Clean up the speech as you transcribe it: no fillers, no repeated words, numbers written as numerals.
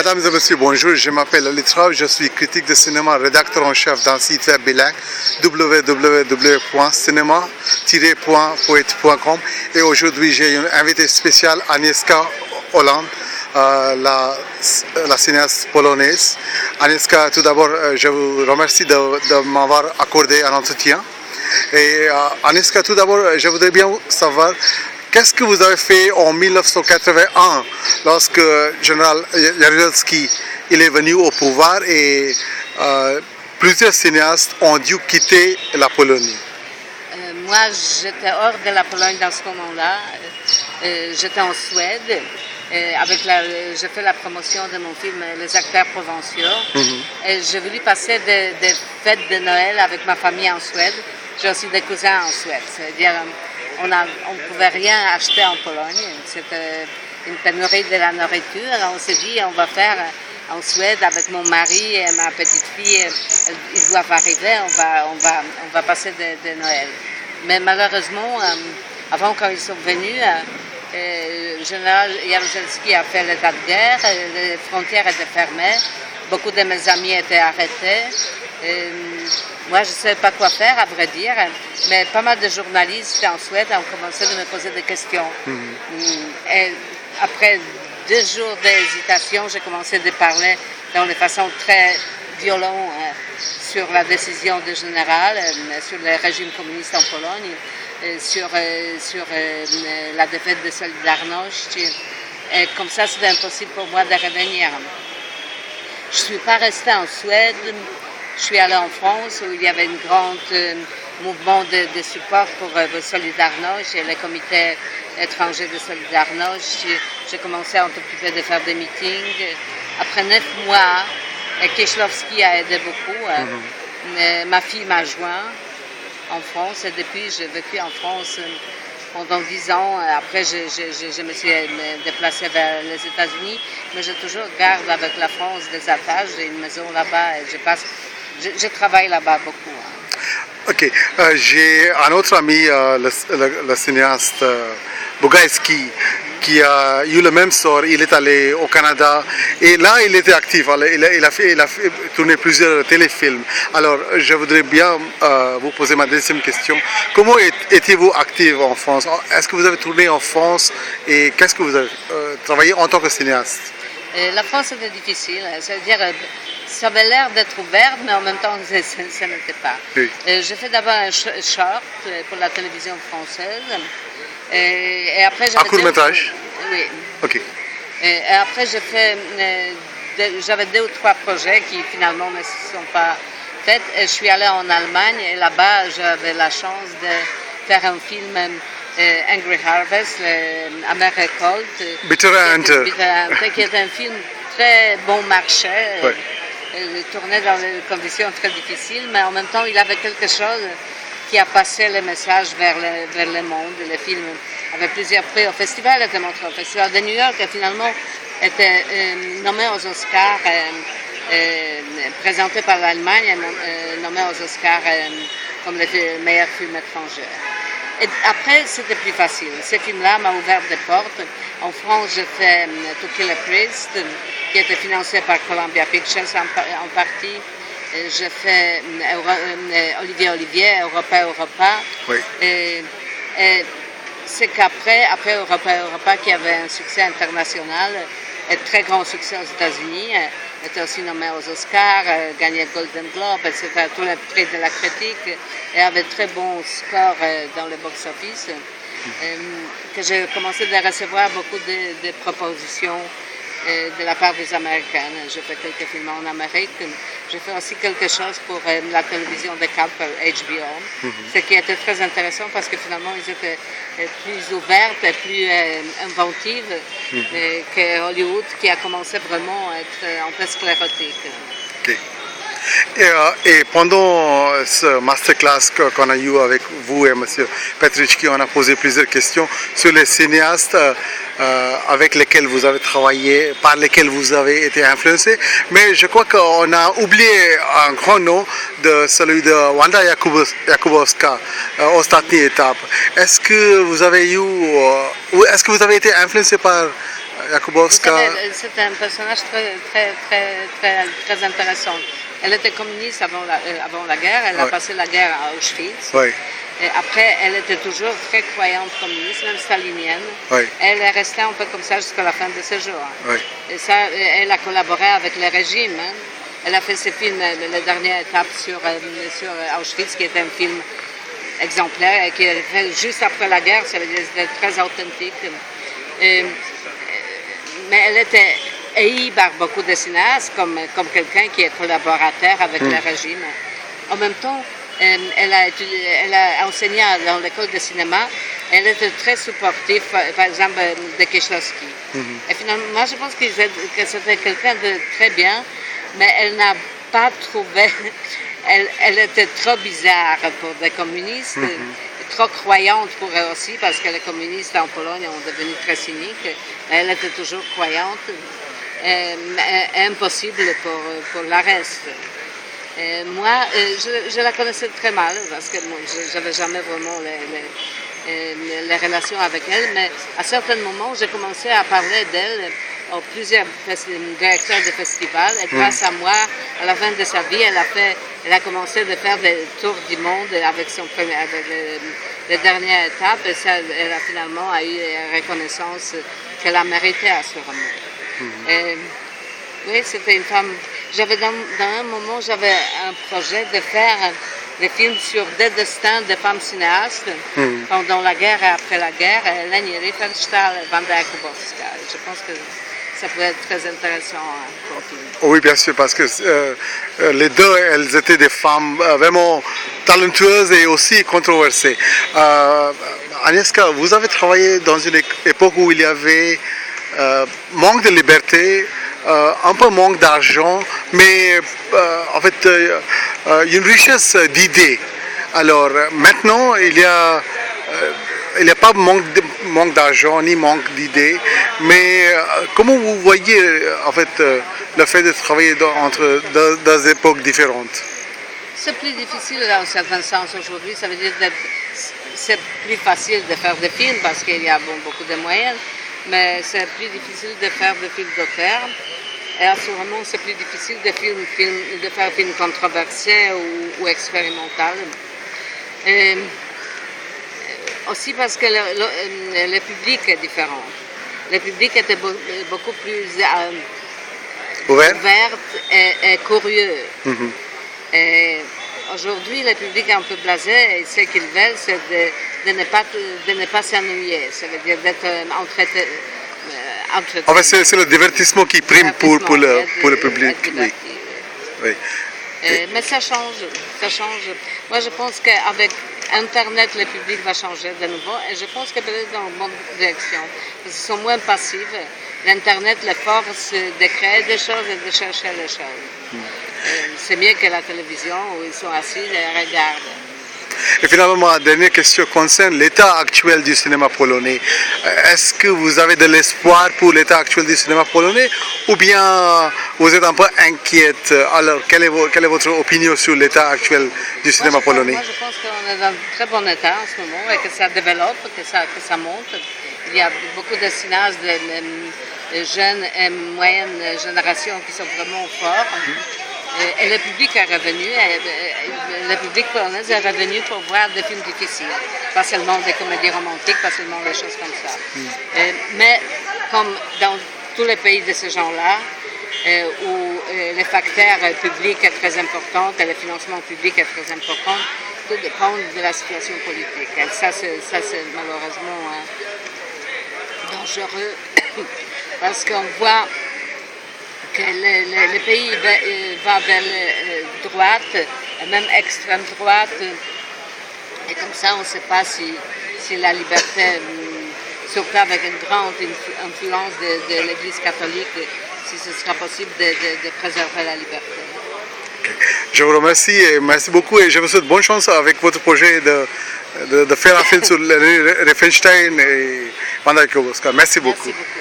Mesdames et messieurs, bonjour, je m'appelle Ali Traub, je suis critique de cinéma, rédacteur en chef d'un site web bilingue www.cinema-poète.com et aujourd'hui j'ai une invitée spéciale, Agnieszka Holland, la cinéaste polonaise. Agnieszka, tout d'abord, je vous remercie de m'avoir accordé un entretien. Et Agnieszka, tout d'abord, je voudrais bien savoir qu'est-ce que vous avez fait en 1981 lorsque le général Jaruzelski est venu au pouvoir et plusieurs cinéastes ont dû quitter la Pologne? Moi, j'étais hors de la Pologne dans ce moment-là. J'étais en Suède. J'ai fait la promotion de mon film Les acteurs provinciaux. J'ai voulu passer des fêtes de Noël avec ma famille en Suède. J'ai aussi des cousins en Suède. C'est-à-dire, on ne pouvait rien acheter en Pologne. C'était une pénurie de la nourriture. Alors on s'est dit, on va faire en Suède avec mon mari et ma petite fille. Ils doivent arriver, on va passer de Noël. Mais malheureusement, avant quand ils sont venus, le général Jaruzelski a fait l'état de guerre, les frontières étaient fermées, beaucoup de mes amis étaient arrêtés. Moi, je ne savais pas quoi faire, à vrai dire, mais pas mal de journalistes en Suède ont commencé à me poser des questions. Et après 2 jours d'hésitation, j'ai commencé à parler de façon très violente sur la décision du général, sur le régime communiste en Pologne, sur la défaite de Solidarność. Et comme ça, c'était impossible pour moi de revenir. Je ne suis pas restée en Suède. Je suis allée en France où il y avait un grand mouvement de support pour Solidarność et le comité étranger de Solidarność. J'ai commencé à m'occuper de faire des meetings. Après 9 mois, Kieślowski a aidé beaucoup. Ma fille m'a joint en France et depuis j'ai vécu en France pendant 10 ans. Après, je me suis déplacée vers les États-Unis, mais je toujours garde avec la France des attaches. J'ai une maison là-bas et je travaille là-bas beaucoup. Ok, j'ai un autre ami, le cinéaste Bugajski, qui a eu le même sort. Il est allé au Canada et là il était actif. Il a fait tourner plusieurs téléfilms. Alors je voudrais bien vous poser ma deuxième question. Comment étiez-vous actif en France? Est-ce que vous avez tourné en France et qu'est-ce que vous avez travaillé en tant que cinéaste? La France était difficile, c'est-à-dire ça avait l'air d'être ouvert, mais en même temps ça n'était pas. Oui. J'ai fait d'abord un short pour la télévision française. Et après, un court-métrage? Oui. Ok. Et après, j'avais 2 ou 3 projets qui finalement ne se sont pas faits. Et je suis allée en Allemagne et là-bas, j'avais la chance de faire un film Angry Harvest, Amer Récolte. Bitter Enter. Qui est un film très bon marché. Ouais. Tourné dans des conditions très difficiles, mais en même temps, il avait quelque chose qui a passé le message vers le monde. Le film avait plusieurs prix au festival, il était montré au festival de New York et finalement était nommé aux Oscars, présenté par l'Allemagne, nommé aux Oscars comme le meilleur film étranger. Et après, c'était plus facile. Ce film-là m'a ouvert des portes. En France, j'ai fait To Kill a Priest, qui était financé par Columbia Pictures en partie. J'ai fait Olivier, Europa. Oui. Et c'est qu'après Europa, qui avait un succès international, et très grand succès aux États-Unis, était aussi nommé aux Oscars, gagné Golden Globe, etc., tous les prix de la critique, et avait très bons scores dans le box-office, que j'ai commencé à recevoir beaucoup de propositions de la part des Américaines. J'ai fait quelques films en Amérique. J'ai fait aussi quelque chose pour la télévision de câble, HBO, ce qui était très intéressant parce que finalement, ils étaient plus ouverts et plus inventives que Hollywood, qui a commencé vraiment à être un peu sclérotique. Okay. Et pendant ce masterclass qu'on a eu avec vous et M. Petričky, on a posé plusieurs questions sur les cinéastes avec lesquels vous avez travaillé, par lesquels vous avez été influencé. Mais je crois qu'on a oublié un grand nom, de celui de Wanda Jakubowska, ostatnia étape. Est-ce que vous avez été influencé par Vous Jakubowska. savez, c'est un personnage très intéressant. Elle était communiste avant la guerre, elle a passé la guerre à Auschwitz. Oui, Et après, elle était toujours très croyante communiste, même stalinienne. oui, Elle est restée un peu comme ça jusqu'à la fin de ses jours. oui. Et ça, elle a collaboré avec le régime. Hein. Elle a fait ce film, la dernière étape sur Auschwitz, qui est un film exemplaire et qui est fait juste après la guerre, ça veut dire que c'était très authentique. Mais elle était haïe par beaucoup de cinéastes comme quelqu'un qui est collaborateur avec le régime. En même temps, elle a enseigné dans l'école de cinéma. Elle était très supportive, par exemple, de Kieślowski. Et finalement, moi, je pense que c'était quelqu'un de très bien, mais elle n'a pas trouvé... Elle était trop bizarre pour des communistes, trop croyante pour eux aussi, parce que les communistes en Pologne ont devenu très cyniques. Mais elle était toujours croyante, impossible pour la reste. Moi, je la connaissais très mal, parce que je n'avais jamais vraiment les relations avec elle, mais à certains moments, j'ai commencé à parler d'elle à plusieurs directeurs de festivals, et grâce à moi, à la fin de sa vie, elle a commencé à faire des tours du monde avec les dernières étapes, et ça, elle a finalement eu la reconnaissance qu'elle a méritée à ce roman. Oui, c'était une femme. Dans un moment, j'avais un projet de faire des films sur des destins de femmes cinéastes pendant la guerre et après la guerre, Leni Riefenstahl et Wanda Jakubowska. Je pense que ça peut être très intéressant comme film. Oui, bien sûr, parce que les deux, elles étaient des femmes vraiment talentueuses et aussi controversées. Agnieszka, vous avez travaillé dans une époque où il y avait manque de liberté, un peu manque d'argent, mais en fait une richesse d'idées. Alors maintenant, il n'y a pas manque d'argent ni manque d'idées, mais comment vous voyez en fait le fait de travailler entre deux époques différentes? C'est plus difficile dans un certain sens aujourd'hui, ça veut dire que c'est plus facile de faire des films parce qu'il y a beaucoup de moyens, mais c'est plus difficile de faire des films d'auteur. Et assurément, c'est plus difficile de faire des films controversés ou expérimentaux. Aussi parce que le public est différent. Le public était beaucoup plus ouvert et curieux. Et aujourd'hui, le public est un peu blasé et ce qu'ils veulent, c'est de ne pas s'ennuyer. Ça veut dire d'être entretenu. En fait, c'est le divertissement qui prime pour le public. Oui. Oui. Mais ça change. Moi, je pense qu'avec Internet, le public va changer de nouveau et je pense que peut-être dans la bonne direction. Parce qu'ils sont moins passifs. L'Internet les force de créer des choses et de chercher les choses. C'est mieux que la télévision où ils sont assis et regardent. Et finalement, ma dernière question concerne l'état actuel du cinéma polonais. Est-ce que vous avez de l'espoir pour l'état actuel du cinéma polonais ou bien vous êtes un peu inquiète? Alors, quelle est votre opinion sur l'état actuel du cinéma polonais? Moi, je pense qu'on est dans un très bon état en ce moment et que ça développe, que ça monte. Il y a beaucoup de cinéastes de jeunes et moyennes générations qui sont vraiment forts. Et le public est revenu, le public polonais est revenu pour voir des films difficiles, pas seulement des comédies romantiques, pas seulement des choses comme ça. Mais comme dans tous les pays de ce genre-là, où les facteurs publics est très important et le financement public est très important, tout dépend de la situation politique. Et ça, c'est malheureusement dangereux parce qu'on voit que le pays va vers la droite, même extrême droite, et comme ça on ne sait pas si la liberté, surtout avec une grande influence de l'Église catholique, si ce sera possible de préserver la liberté. Okay. Je vous remercie et merci beaucoup et je vous souhaite bonne chance avec votre projet de faire un film sur Riefenstahl et Wanda Jakubowska. Merci beaucoup. Merci beaucoup.